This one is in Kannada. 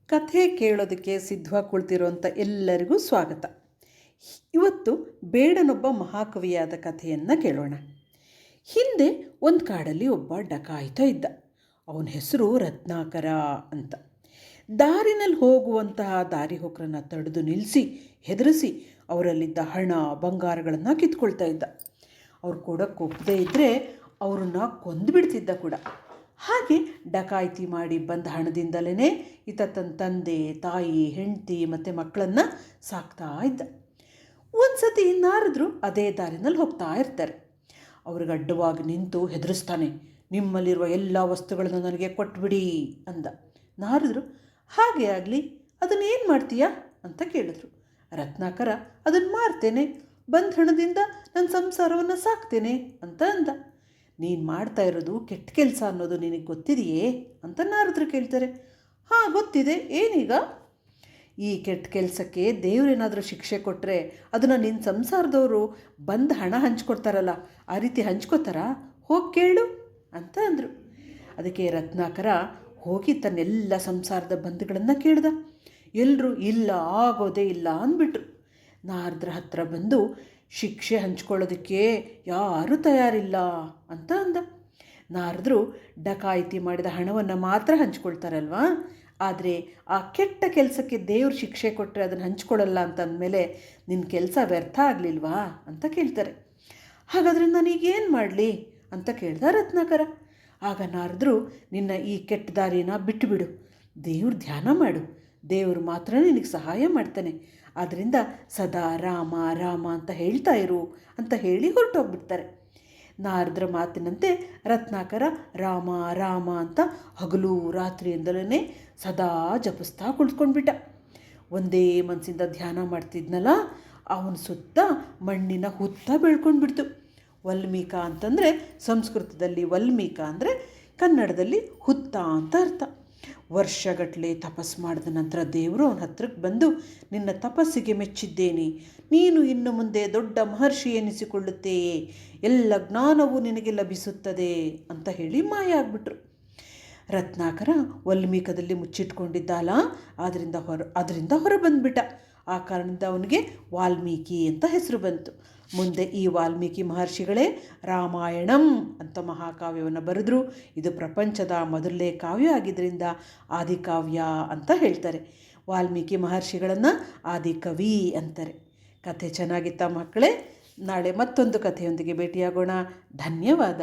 ಕಥೆ ಕೇಳೋದಕ್ಕೆ ಸಿದ್ಧವಾಗಿ ಕುಳಿತಿರೋಂಥ ಎಲ್ಲರಿಗೂ ಸ್ವಾಗತ. ಇವತ್ತು ಬೇಡನೊಬ್ಬ ಮಹಾಕವಿಯಾದ ಕಥೆಯನ್ನು ಕೇಳೋಣ. ಹಿಂದೆ ಒಂದು ಕಾಡಲ್ಲಿ ಒಬ್ಬ ಡಕಾಯಿತ ಇದ್ದ. ಅವನ ಹೆಸರು ರತ್ನಾಕರ ಅಂತ. ದಾರಿನಲ್ಲಿ ಹೋಗುವಂತಹ ದಾರಿ ಹೋಕರನ್ನು ತಡೆದು ನಿಲ್ಲಿಸಿ ಹೆದರಿಸಿ ಅವರಲ್ಲಿದ್ದ ಹಣ ಬಂಗಾರಗಳನ್ನು ಕಿತ್ಕೊಳ್ತಾ ಇದ್ದ. ಅವ್ರು ಕೊಡೋಕ್ಕೆ ಒಪ್ಪದೇ ಇದ್ದರೆ ಅವ್ರನ್ನ ಕೊಂದುಬಿಡ್ತಿದ್ದ ಕೂಡ. ಹಾಗೆ ಡಕಾಯಿತಿ ಮಾಡಿ ಬಂದ ಹಣದಿಂದಲೇ ಈತ ತನ್ನ ತಂದೆ ತಾಯಿ ಹೆಂಡತಿ ಮತ್ತು ಮಕ್ಕಳನ್ನು ಸಾಕ್ತಾ ಇದ್ದ. ಒಂದು ಸತಿ ನಾರದರು ಅದೇ ದಾರಿನಲ್ಲಿ ಹೋಗ್ತಾ ಇರ್ತಾರೆ. ಅವ್ರಿಗೆ ಅಡ್ಡವಾಗಿ ನಿಂತು ಹೆದರಿಸ್ತಾನೆ. ನಿಮ್ಮಲ್ಲಿರುವ ಎಲ್ಲ ವಸ್ತುಗಳನ್ನು ನನಗೆ ಕೊಟ್ಬಿಡಿ ಅಂದ. ನಾರದರು ಹಾಗೆ ಆಗಲಿ, ಅದನ್ನೇನು ಮಾಡ್ತೀಯಾ ಅಂತ ಕೇಳಿದ್ರು. ರತ್ನಾಕರ ಅದನ್ನು ಮಾರ್ತೇನೆ, ಬಂದ ಹಣದಿಂದ ನನ್ನ ಸಂಸಾರವನ್ನು ಸಾಕ್ತೇನೆ ಅಂತ ಅಂದ. ನೀನು ಮಾಡ್ತಾ ಇರೋದು ಕೆಟ್ಟ ಕೆಲಸ ಅನ್ನೋದು ನಿನಗೆ ಗೊತ್ತಿದೆಯೇ ಅಂತ ನಾರದರು ಕೇಳ್ತಾರೆ. ಹಾಂ ಗೊತ್ತಿದೆ, ಏನೀಗ? ಈ ಕೆಟ್ಟ ಕೆಲಸಕ್ಕೆ ದೇವರೇನಾದರೂ ಶಿಕ್ಷೆ ಕೊಟ್ಟರೆ ಅದನ್ನು ನಿನ್ನ ಸಂಸಾರದವರು ಬಂದು ಹಣ ಹಂಚ್ಕೊಡ್ತಾರಲ್ಲ, ಆ ರೀತಿ ಹಂಚ್ಕೋತಾರಾ? ಹೋಗಿ ಕೇಳು ಅಂತ ಅಂದರು. ಅದಕ್ಕೆ ರತ್ನಾಕರ ಹೋಗಿ ತನ್ನೆಲ್ಲ ಸಂಸಾರದ ಬಂಧುಗಳನ್ನು ಕೇಳ್ದ. ಎಲ್ಲರೂ ಇಲ್ಲ, ಆಗೋದೇ ಇಲ್ಲ ಅಂದ್ಬಿಟ್ರು. ನಾರದ್ರ ಹತ್ರ ಬಂದು ಶಿಕ್ಷೆ ಹಂಚ್ಕೊಳ್ಳೋದಕ್ಕೆ ಯಾರೂ ತಯಾರಿಲ್ಲ ಅಂತ ಅಂದ. ನಾರದರು ಡಕಾಯಿತಿ ಮಾಡಿದ ಹಣವನ್ನು ಮಾತ್ರ ಹಂಚ್ಕೊಳ್ತಾರಲ್ವಾ, ಆದರೆ ಆ ಕೆಟ್ಟ ಕೆಲಸಕ್ಕೆ ದೇವ್ರು ಶಿಕ್ಷೆ ಕೊಟ್ಟರೆ ಅದನ್ನು ಹಂಚ್ಕೊಳ್ಳಲ್ಲ ಅಂತ ಅಂದಮೇಲೆ ನಿನ್ನ ಕೆಲಸ ವ್ಯರ್ಥ ಆಗಲಿಲ್ವಾ ಅಂತ ಕೇಳ್ತಾರೆ. ಹಾಗಾದರೆ ನಾನೀಗೇನು ಮಾಡಲಿ ಅಂತ ಕೇಳ್ದ ರತ್ನಾಕರ. ಆಗ ನಾರದರು, ನಿನ್ನ ಈ ಕೆಟ್ಟ ದಾರಿನ ಬಿಟ್ಟುಬಿಡು, ದೇವ್ರ ಧ್ಯಾನ ಮಾಡು, ದೇವರು ಮಾತ್ರ ನಿನಗೆ ಸಹಾಯ ಮಾಡ್ತಾನೆ, ಆದ್ದರಿಂದ ಸದಾ ರಾಮ ರಾಮ ಅಂತ ಹೇಳ್ತಾ ಇರು ಅಂತ ಹೇಳಿ ಹೊರಟೋಗ್ಬಿಡ್ತಾರೆ. ನಾರದರ ಮಾತಿನಂತೆ ರತ್ನಾಕರ ರಾಮ ರಾಮ ಅಂತ ಹಗಲು ರಾತ್ರಿಯಿಂದಲೇ ಸದಾ ಜಪಿಸ್ತಾ ಕುಳಿತ್ಕೊಂಡ್ಬಿಟ್ಟ. ಒಂದೇ ಮನಸ್ಸಿಂದ ಧ್ಯಾನ ಮಾಡ್ತಿದ್ನಲ್ಲ, ಅವನ ಸುತ್ತ ಮಣ್ಣಿನ ಹುತ್ತ ಬೆಳ್ಕೊಂಡ್ಬಿಡ್ತು. ವಲ್ಮೀಕ ಅಂತಂದರೆ ಸಂಸ್ಕೃತದಲ್ಲಿ ವಲ್ಮೀಕ ಅಂದರೆ ಕನ್ನಡದಲ್ಲಿ ಹುತ್ತ ಅಂತ ಅರ್ಥ. ವರ್ಷಗಟ್ಟಲೆ ತಪಸ್ಸು ಮಾಡಿದ ನಂತರ ದೇವರು ಅವನ ಹತ್ರಕ್ಕೆ ಬಂದು, ನಿನ್ನ ತಪಸ್ಸಿಗೆ ಮೆಚ್ಚಿದ್ದೇನೆ, ನೀನು ಇನ್ನು ಮುಂದೆ ದೊಡ್ಡ ಮಹರ್ಷಿ ಎನಿಸಿಕೊಳ್ಳುತ್ತೆಯೇ, ಎಲ್ಲ ಜ್ಞಾನವೂ ನಿನಗೆ ಲಭಿಸುತ್ತದೆ ಅಂತ ಹೇಳಿ ಮಾಯ ಆಗಿಬಿಟ್ರು. ರತ್ನಾಕರ ವಲ್ಮೀಕದಲ್ಲಿ ಮುಚ್ಚಿಟ್ಕೊಂಡಿದ್ದಲ್ಲ, ಅದರಿಂದ ಹೊರ ಬಂದುಬಿಟ್ಟ. ಆ ಕಾರಣದಿಂದ ಅವನಿಗೆ ವಾಲ್ಮೀಕಿ ಅಂತ ಹೆಸರು ಬಂತು. ಮುಂದೆ ಈ ವಾಲ್ಮೀಕಿ ಮಹರ್ಷಿಗಳೇ ರಾಮಾಯಣಂ ಅಂತ ಮಹಾಕಾವ್ಯವನ್ನು ಬರೆದ್ರು. ಇದು ಪ್ರಪಂಚದ ಮೊದಲನೇ ಕಾವ್ಯ ಆಗಿದ್ದರಿಂದ ಆದಿಕಾವ್ಯ ಅಂತ ಹೇಳ್ತಾರೆ. ವಾಲ್ಮೀಕಿ ಮಹರ್ಷಿಗಳನ್ನು ಆದಿಕವಿ ಅಂತಾರೆ. ಕಥೆ ಚೆನ್ನಾಗಿತ್ತ ಮಕ್ಕಳೇ? ನಾಳೆ ಮತ್ತೊಂದು ಕಥೆಯೊಂದಿಗೆ ಭೇಟಿಯಾಗೋಣ. ಧನ್ಯವಾದ.